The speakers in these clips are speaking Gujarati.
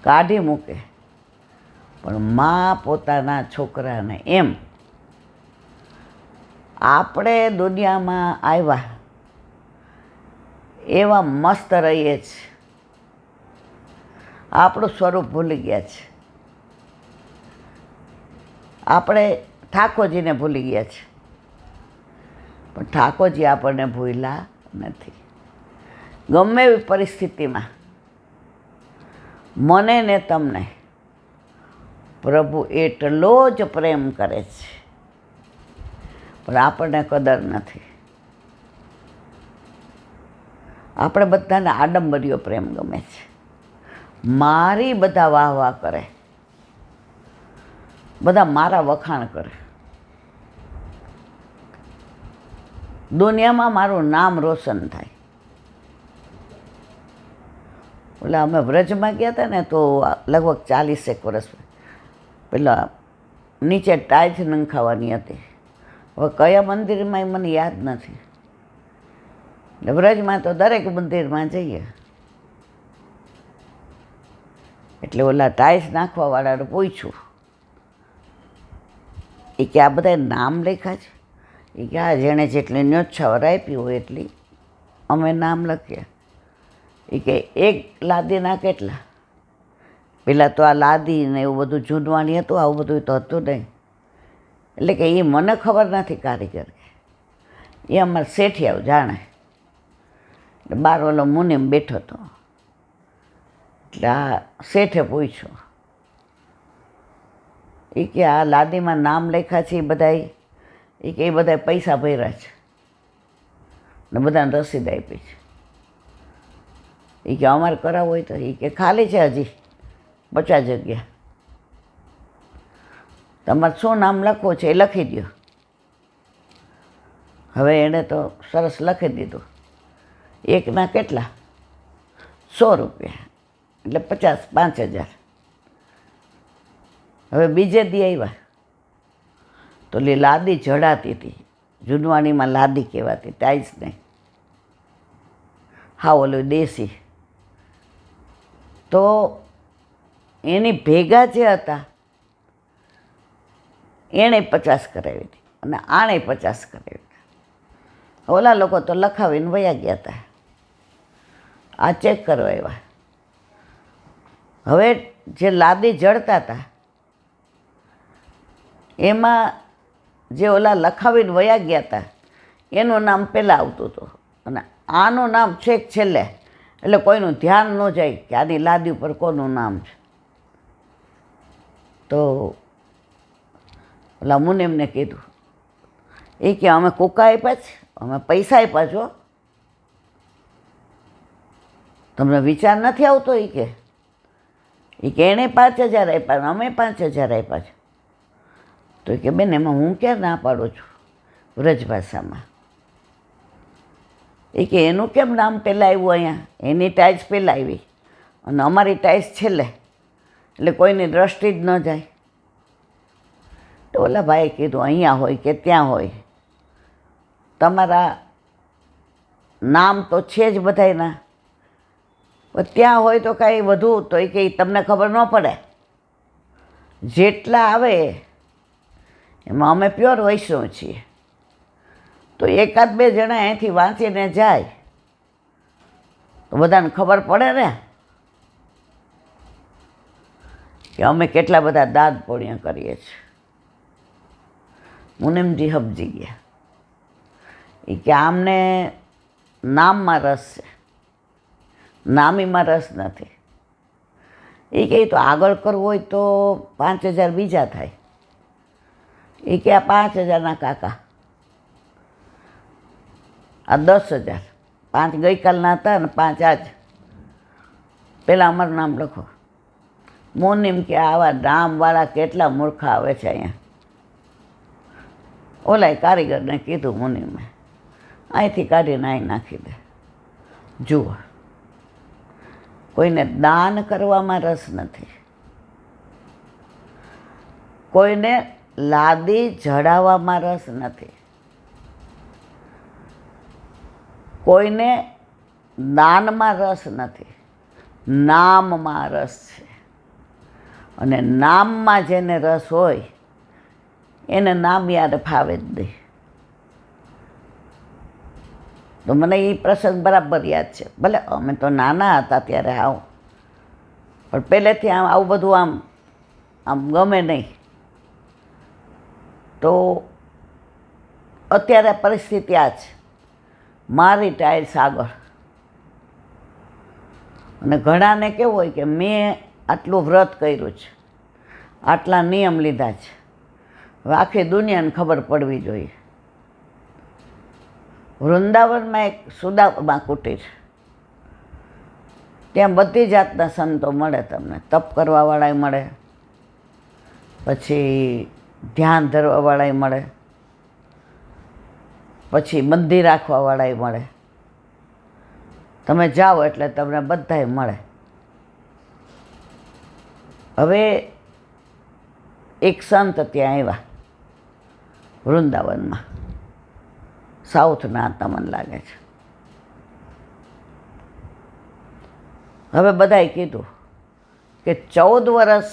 કાઢી મૂકે, પણ મા પોતાના છોકરાને એમ. આપણે દુનિયામાં આવ્યા એવા મસ્ત રહીએ છીએ, આપણું સ્વરૂપ ભૂલી ગયા છે. આપણે ઠાકોરજીને ભૂલી ગયા છે, પણ ઠાકોરજી આપણને ભૂલ્યા નથી. ગમે એવી પરિસ્થિતિમાં મને ને તમને પ્રભુ એટલો જ પ્રેમ કરે છે, પણ આપણને કદર નથી. આપણે બધાને આડંબરીઓ પ્રેમ ગમે છે. મારી બધા વાહ વાહ કરે, બધા મારા વખાણ કરે, દુનિયામાં મારું નામ રોશન થાય. ઓલા અમે વ્રજમાં ગયા હતા ને, તો લગભગ 40 વર્ષ પેલા નીચે ટાઈલ્સ નંખાવાની હતી. હવે કયા મંદિરમાં એ મને યાદ નથી. વ્રજમાં તો દરેક મંદિરમાં જઈએ એટલે ઓલા ટાઈલ્સ નાખવાવાળાને પૂછ્યું, એ કે આ બધા નામ લખ્યા છે? એ કે આ જેણે જેટલી ન્યોછાવર આપી હોય એટલી અમે નામ લખીએ. એ કે એક લાદીના કેટલા? પેલા તો આ લાદી ને એવું બધું જૂનવાણી હતું, આવું બધું તો હતું નહીં. એટલે કે એ મને ખબર નથી કારીગર, એ અમારે શેઠિયાઓ જાણે. એટલે બાર ઓલો મુનિમ બેઠો હતો, એટલે આ શેઠે પૂછ્યું, એ કે આ લાદીમાં નામ લખ્યા છે એ બધા? એ કે એ બધા પૈસા ભર્યા છે ને બધાને રસીદ આપી છે. એ કે અમારે કરાવવું હોય તો? એ કે ખાલી છે હજી 50 જગ્યા, તમારે શું નામ લખવું છે એ લખી દો. હવે એણે તો સરસ લખી દીધું. એકના કેટલા? 100 રૂપિયા, એટલે 5,000. હવે બીજે દી આવ્યા તો લાદી જડાતી હતી. જૂનવાણીમાં લાદી કહેવાતી, ટાઈલ્સ નહીં, હા ઓલું દેશી. તો એની ભેગા જે હતા એણે 50 કરાવી હતી અને આણે 50 કરાવી હતી. ઓલા લોકો તો લખાવીને વયા ગયા હતા, આ ચેક કરવા આવ્યા. હવે જે લાદી જડતા હતા એમાં જે ઓલા લખાવીને વયા ગયા હતા એનું નામ પહેલાં આવતું હતું અને આનું નામ છેક છેલ્લે, એટલે કોઈનું ધ્યાન ન જાય કે આની લાદી ઉપર કોનું નામ છે. તો ઓલા મુનિમને કીધું, એ કે અમે કૂકા આપ્યા છે, અમે પૈસા આપ્યા છો, તમને વિચાર નથી આવતો? એ કે એણે 5,000 આપ્યા, અમે 5,000 આપ્યા છે. તો કે બેન એમાં હું ક્યાં ના પાડું છું વ્રજ ભાષામાં. એ કે એનું કેમ નામ પહેલાં આવ્યું અહીંયા? એની ટાઈલ્સ પહેલાં આવી અને અમારી ટાઈલ્સ છેલ્લે, એટલે કોઈની દ્રષ્ટિ જ ન જાય. તો ઓલા ભાઈએ કીધું, અહીંયા હોય કે ત્યાં હોય, તમારા નામ તો છે જ બધાયના, ત્યાં હોય તો કાંઈ વધુ તો એ કે તમને ખબર ન પડે. જેટલા આવે એમાં અમે પ્યોર વૈષ્ણવ છીએ, તો 1-2 જણા અહીંથી વાંચીને જાય તો બધાને ખબર પડે ને કે અમે કેટલા બધા દાન પુણ્ય કરીએ છીએ. મુનિમજી સમજી ગયા. એ કે આમને નામમાં રસ છે, નામીમાં રસ નથી. એ કે તો આગળ કરવું હોય તો 5,000 બીજા થાય. એ કે આ 5,000ના કાકા, આ 10,000, 5 ગઈકાલના હતા ને 5 આજ, પહેલાં અમારું નામ લખો. મુનિમ કે આવા નામવાળા કેટલા મૂર્ખા આવે છે અહીંયા. ઓલાએ કારીગરને કીધું મુનિમે, અહીંથી કાઢીને અહીં નાખી દે. જુઓ, કોઈને દાન કરવામાં રસ નથી, કોઈને લાદી જડાવવામાં રસ નથી, કોઈને દાનમાં રસ નથી, નામમાં રસ છે. અને નામમાં જેને રસ હોય એને નામ યાદ ફાવે જ નહીં. તો મને એ પ્રસંગ બરાબર યાદ છે. ભલે અમે તો નાના હતા ત્યારે પણ પહેલેથી આવું બધું આમ ગમે નહીં. તો અત્યારે પરિસ્થિતિ આ છે, મારી ટાઈલ્સ આગળ. અને ઘણાને કેવું હોય કે મેં આટલું વ્રત કર્યું છે, આટલા નિયમ લીધા છે, હવે આખી દુનિયાને ખબર પડવી જોઈએ. વૃંદાવનમાં એક સુદામા કુટીર, ત્યાં બધી જાતના સંતો મળે તમને. તપ કરવાવાળાય મળે, પછી ધ્યાન ધરવાવાળાય મળે, પછી બંધી રાખવાવાળાય મળે. તમે જાઓ એટલે તમને બધાય મળે. હવે એક સંત ત્યાં આવ્યા વૃંદાવનમાં, સાઉથના હતા મને લાગે છે. હવે બધાએ કીધું કે 14 વર્ષ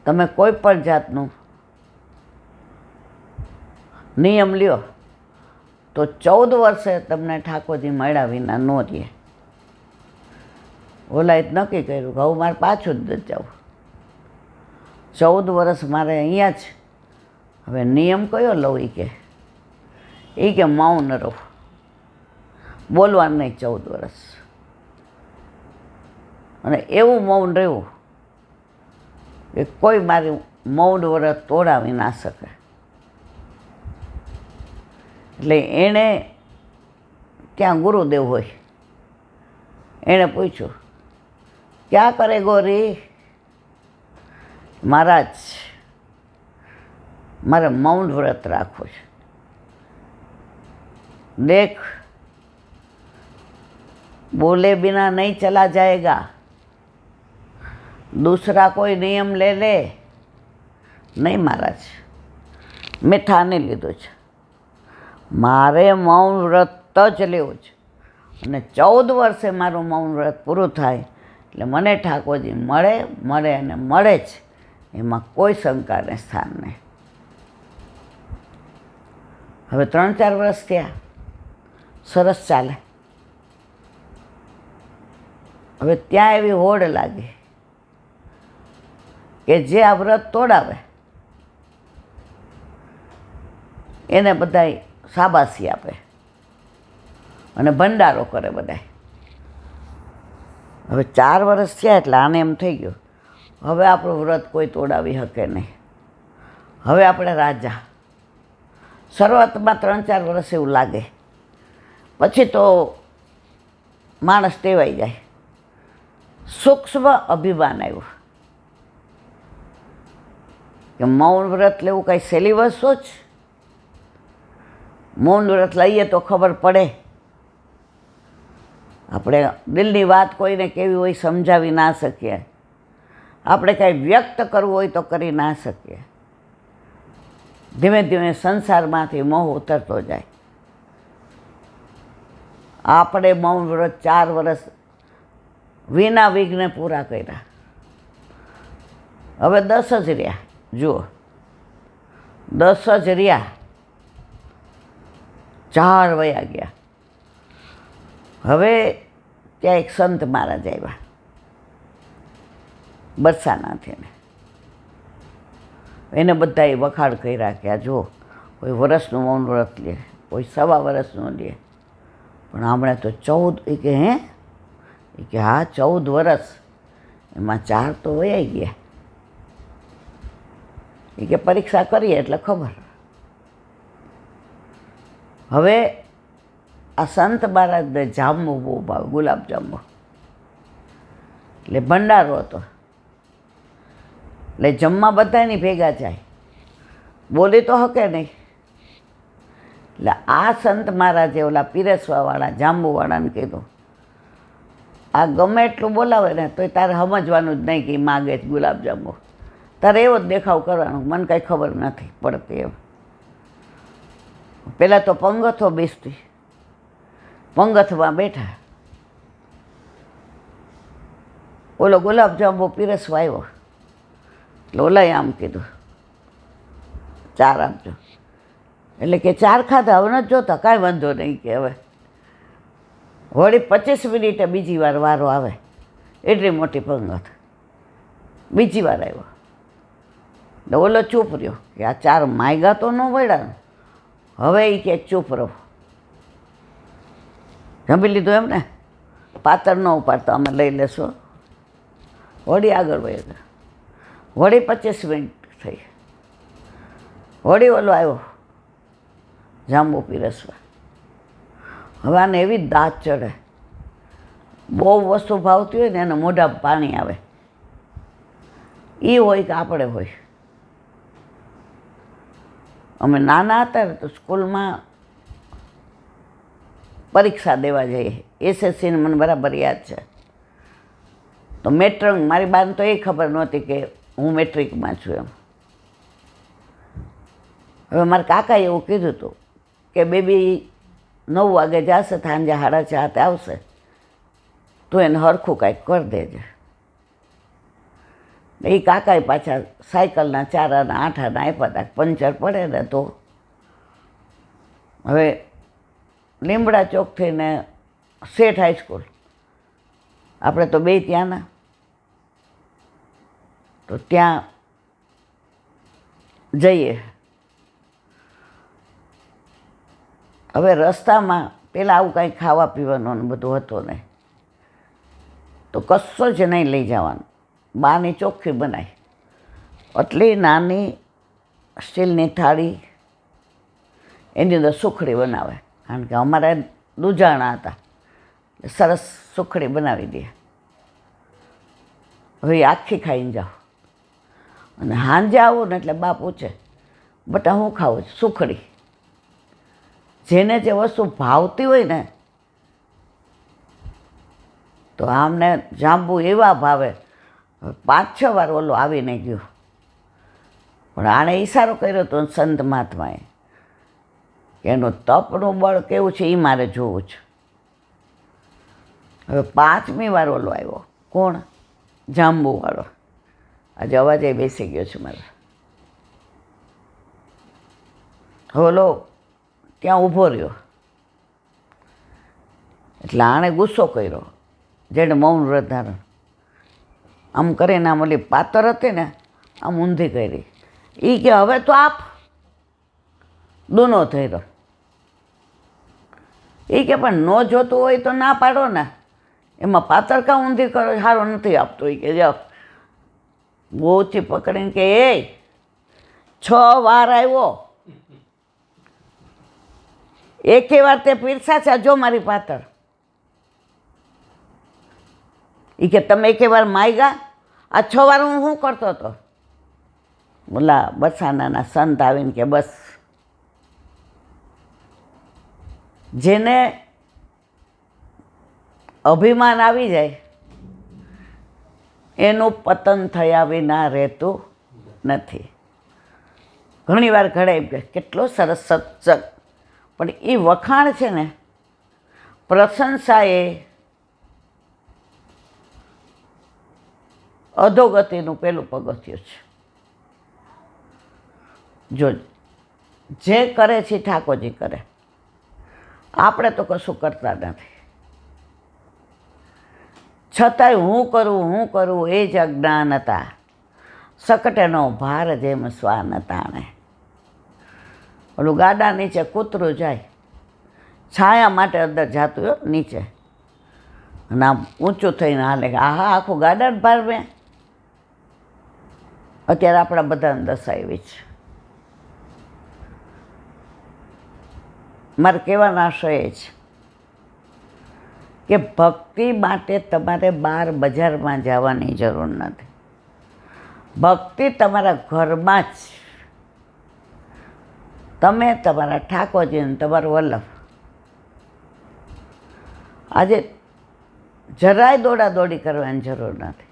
તમે કોઈ પણ જાતનું નિયમ લ્યો તો 14 વર્ષે તમને ઠાકોરજી મળ્યા વિના ન રહે. ઓલાએ નક્કી કર્યું કે હવે મારે પાછું જ નથી જવું, 14 વર્ષ મારે અહીંયા જ. હવે નિયમ કયો લઉં? કે મૌન રહો, બોલવાનું નહીં 14 વર્ષ. અને એવું મૌન રહેવું કે કોઈ મારી મૌન વ્રત તોડાવી ના શકે. એટલે એણે ત્યાં ગુરુદેવ હોય, એણે પૂછ્યું, ક્યાં કરે ગોરી? મહારાજ, મારે મૌન વ્રત રાખવું છે. देख, बोले बिना नहीं चला जाएगा, दूसरा कोई नियम ले ले. નહીં મહારાજ, મેં ઠાને લીધું છે, મારે મૌન વ્રત જ લેવું છે. અને 14 વર્ષે મારું મૌન વ્રત પૂરું થાય એટલે મને ઠાકોરજી મળે અને મળે જ, એમાં કોઈ શંકાને સ્થાન નહીં. હવે 3-4 વર્ષ થયા, સરસ ચાલે. હવે ત્યાં એવી હોડ લાગી કે જે આ વ્રત તોડાવે એને બધાય શાબાશી આપે અને ભંડારો કરે બધાય. હવે 4 વર્ષ થયા એટલે આને એમ થઈ ગયું, હવે આપણું વ્રત કોઈ તોડાવી શકે નહીં, હવે આપણે રાજા. શરૂઆતમાં 3-4 વર્ષ એવું લાગે, પછી તો માણસ ટેવાઈ જાય. સૂક્ષ્મ અભિમાન આવ્યું કે મૌન વ્રત લેવું કાંઈ સહેલી વસ્તુ જ? મૌન વ્રત લઈએ તો ખબર પડે, આપણે દિલની વાત કોઈને કેવી હોય સમજાવી ના શકીએ, આપણે કાંઈ વ્યક્ત કરવું હોય તો કરી ના શકીએ. ધીમે ધીમે સંસારમાંથી મોહ ઉતરતો જાય. આપણે મૌન વ્રત 4 વર્ષ વિના વિઘ્ને પૂરા કર્યા. હવે 10 જ રહ્યા. જુઓ, 10 જ રહ્યા, 4 વયા ગયા. હવે ત્યાં એક સંત મહારાજ આવ્યા બરસાનાથી. એને બધાએ વખાણ કર્યા કે આ જો, કોઈ વર્ષનું મૌન વ્રત લે, કોઈ 1.25 વર્ષનું લે, પણ હમણાં તો 14. કે હા 14 વર્ષ, એમાં 4 તો વયા ગયા. કે પરીક્ષા કરીએ એટલે ખબર. હવે આ સંત મહારાજને જાંબુ બહુ ભાવે, ગુલાબજાંબુ. એટલે ભંડારો હતો, એટલે જમવા બધાની ભેગા જાય, બોલી તો હકે નહીં. એટલે આ સંત મહારાજે ઓલા પીરસવાવાળા જાંબુવાળાને કીધું, આ ગમે એટલું બોલાવે ને તોય તારે સમજવાનું જ નહીં કે માગે જ ગુલાબજાંબુ. તારે એવો જ દેખાવ કરવાનો, મને કાંઈ ખબર નથી પડતી એમ. પહેલાં તો પંગથો બેસતી, પંગથમાં બેઠા, ઓલો ગુલાબજાંબુ પીરસવા આવ્યો, એટલે ઓલાએ આમ કીધું 4 આપજો. એટલે કે 4 ખાધા, હવે નથી જોતા, કાંઈ વાંધો નહીં કે હવે વળી 25 મિનિટે બીજી વાર વારો આવે, એટલી મોટી પંગત બીજી વાર આવ્યો. એટલે ઓલો ચૂપ રહ્યો કે આ 4 માયગા તો ન વળ્યા ને. હવે એ કે ચૂપ રહો, જમી લીધું એમ ને, પાતળ ન ઉપાડતા અમે લઈ લેશું. વળી આગળ વહી ગયા. વળી 25 મિનિટ થઈ, વળી ઓલો આવ્યો જાંબુ પીરસવા. હવે આને એવી દાંત ચડે, બહુ વસ્તુ ભાવતી હોય ને એને મોઢામાં પાણી આવે. એ હોય કે આપણે હોય. અમે નાના હતા ને તો સ્કૂલમાં પરીક્ષા દેવા જઈએ, એસએસસીને મને બરાબર યાદ છે. તો મેટ્રિક, મારી બાને તો એ ખબર નહોતી કે હું મેટ્રિકમાં છું એમ. હવે મારા કાકાએ એવું કીધું હતું કે બેબી 9 વાગે જશે, સાંજે 4:30 આવશે, તું એને હરખું કાંઈક કરી દેજે. એ કાકાએ પાછા સાયકલના 4 આના 8 આના આપ્યા હતા, પંચર પડે ને તો. હવે લીમડા ચોક થઈને શેઠ હાઈસ્કૂલ, આપણે તો બે ત્યાંના, તો ત્યાં જઈએ. હવે રસ્તામાં પેલા આવું કાંઈ ખાવા પીવાનું ને બધું હતું નહીં, તો કશો જ નહીં લઈ જવાનું. બાની ચોખ્ખી બનાવી, એટલી નાની સ્ટીલની થાળી, એની અંદર સુખડી બનાવે, કારણ કે અમારે દૂજાણા હતા, સરસ સુખડી બનાવી દે. હવે એ આખી ખાઈને જાઓ. અને સાંજે આવો ને એટલે બા પૂછે, બટા હું ખાવું છું? સુખડી. જેને જે વસ્તુ ભાવતી હોય ને, તો આમને જાંબુ એવા ભાવે. 5-6 વાર ઓલો આવીને ગયો, પણ આણે ઈશારો કર્યો હતો સંત મહાત્માએ કે એનું તપનું બળ કેવું છે એ મારે જોવું છે. હવે 5મી વાર ઓલો આવ્યો. કોણ? જાંબુવાળો. આજે અવાજે બેસી ગયો છે મારે. ઓલો ત્યાં ઊભો રહ્યો, એટલે આણે ગુસ્સો કર્યો, જેણે મૌન વ્રત ધારણ. આમ કરીને આમ ઓલી પાતર હતી ને આમ ઊંધી કરી. એ કે હવે તો આપ. દૂનો થઈ રહ્યો. એ કે પણ ન જોતું હોય તો ના પાડો ને, એમાં પાતર કાં ઊંધી કરો, સારો નથી આપતો. એ કે જાઓ, બહુથી પકડીને કે એ 6 વાર આવ્યો, એકે વાર તે પીરસા છે, જો મારી પાતળ. એ કે તમે એકે વાર માગ્યા, આ 6 વાર હું શું કરતો હતો? બોલા બરસાનાના સંત આવીને કે બસ, જેને અભિમાન આવી જાય એનું પતન થયા વિના રહેતું નથી. ઘણી વાર ઘડાઈ ગયા, કેટલો સરસ સત્સંગ, પણ એ વખાણ છે ને, પ્રશંસા એ અધોગતિનું પેલું પગથિયું છે. જો જે કરે છે ઠાકોરજી કરે, આપણે તો કશું કરતા નથી. છતાંય હું કરું એ જ અજ્ઞાનતા, સકટેનો ભાર જેમ શ્વાન તાણે. ઓલું ગાડા નીચે કૂતરું જાય, છાયા માટે અંદર જાતું હોય નીચે, અને આમ ઊંચું થઈને હાલે, આહા આખું ગાડા જ ભાર મેં. અત્યારે આપણા બધાને દશા એવી છે. મારે કહેવાનો આશય એ છે કે ભક્તિ માટે તમારે બહાર બજારમાં જવાની જરૂર નથી. ભક્તિ તમારા ઘરમાં જ. તમે તમારા ઠાકોરજીને તમારું વલ્લભ. આજે જરાય દોડાદોડી કરવાની જરૂર નથી.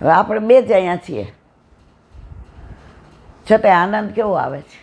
હવે આપણે બે જ અહીંયા છીએ, છતાંય આનંદ કેવો આવે છે.